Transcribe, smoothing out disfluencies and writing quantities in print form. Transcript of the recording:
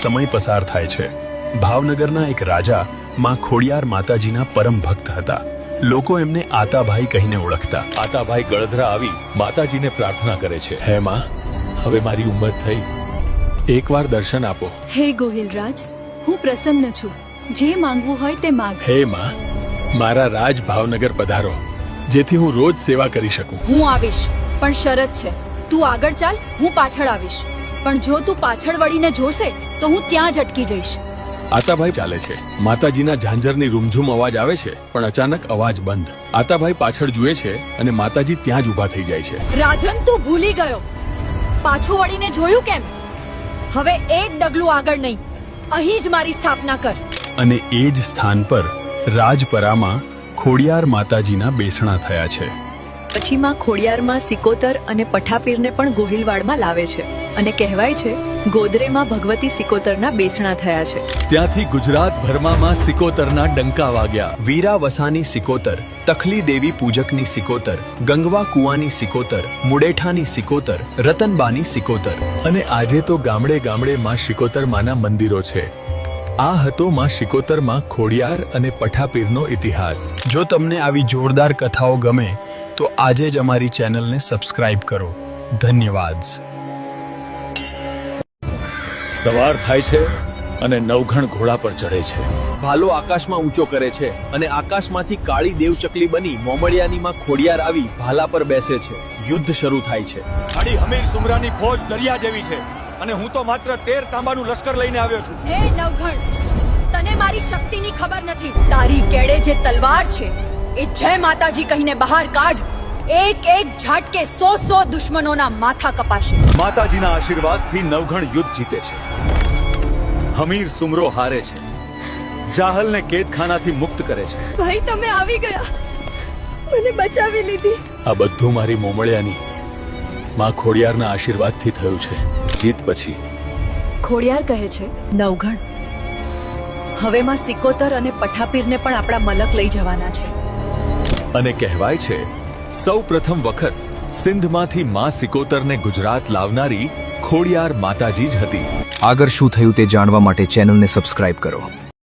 સમય પસાર થાય છે। ભાવનગરના એક રાજા માં ખોડિયાર માતાજીના પરમ ભક્ત હતા। લોકો એમને આતાભાઈ કહીને ઓળખતા। આતાભાઈ ગળધરા આવી માતાજીને પ્રાર્થના કરે છે, હે માં, હવે મારી ઉંમર થઈ, એકવાર દર્શન આપો। હે ગોહિલરાજ, હું પ્રસન્ન છું, જે માંગવું હોય તે માંગ। હે માં, મારા રાજ ભાવનગર પધારો, જેથી હું રોજ સેવા કરી શકું। હું આવીશ, પણ શરત છે, તું આગળ ચાલ, હું પાછળ આવીશ, પણ જો તું પાછળ વળીને જોશે તો હું ત્યાં જ અટકી જઈશ। આતાભાઈ ચાલે છે। માતાજીના ઝાંઝરની રૂમઝૂમ અવાજ આવે છે, પણ અચાનક અવાજ બંધ। આતાભાઈ પાછળ જુએ છે અને માતાજી ત્યાં જ ઊભા થઈ જાય છે। રાજન, તું ભૂલી ગયો, પાછું વળીને જોયું કેમ? હવે એક ડગલું આગળ નહીં, અહીં જ મારી સ્થાપના કર। અને એ જ સ્થાન પર રાજપરામાં ખોડિયાર માતાજીના બેસણા થયા છે। પછી માં ખોડિયારમાં સિકોતર અને પઠાપીરને પણ ગોહિલવાડમાં લાવે છે અને કહેવાય છે ગોદરેમાં ભગવતી સિકોતરના બેસણા થયા છે। ત્યાંથી ગુજરાતભરમાં સિકોતરના ડંકા વાગ્યા। વીરા વસાની સિકોતર, તખલી દેવી પૂજકની સિકોતર, ગંગવા કુવાની સિકોતર, મુડેઠાની સિકોતર, રતનબાની સિકોતર। અને આજે તો ગામડે ગામડે માં શિકોતર માના મંદિરો છે। આ હતો માં શિકોતરમાં ખોડિયાર અને પઠાપીરનો ઇતિહાસ। જો તમને આવી જોરદાર કથાઓ ગમે તો આજે જ અમારી ચેનલને સબસ્ક્રાઇબ કરો। ધન્યવાદ। સવાર થાય છે અને નવઘણ ઘોડા પર ચડે છે। ભાલો આકાશમાં ઊંચો કરે છે અને આકાશમાંથી કાળી દેવચકલી બની મોમળિયાની માં ખોડિયાર આવી ભાલા પર બેસે છે। યુદ્ધ શરૂ થાય છે। આડી હમીર સુમરાની ફોજ દરિયા જેવી છે અને હું તો માત્ર 13 તાંબાનું લશ્કર લઈને આવ્યો છું। હે નવઘણ, તને મારી શક્તિની ખબર નથી। તારી કેડે જે તલવાર છે એ જય માતાજી કહીને બહાર કાઢ। એક એક ઝાટકે 100 દુશ્મનોના માથા કપાશે। માતાજીના આશીર્વાદથી નવઘણ યુદ્ધ જીતે છે, હમીર સુમરો હારે છે, જાહલને કેદખાનાથી મુક્ત કરે છે। ભાઈ, તમે આવી ગયા, મને બચાવી લીધી। આ બધું મારી મોમળિયાની માં ખોડિયારના આશીર્વાદથી થયું છે। જીત પછી ખોડિયાર કહે છે, નવઘણ, હવે માં સિકોતર અને પઠાપીરને પણ આપણા મલક લઈ જવાના છે। અને કહેવાય છે સૌ પ્રથમ વખત સિંધમાંથી માં સિકોતરને ગુજરાત લાવનારી ખોડિયાર માતાજી જ હતી। આગળ શું થયું તે જાણવા માટે ચેનલને સબસ્ક્રાઇબ કરો।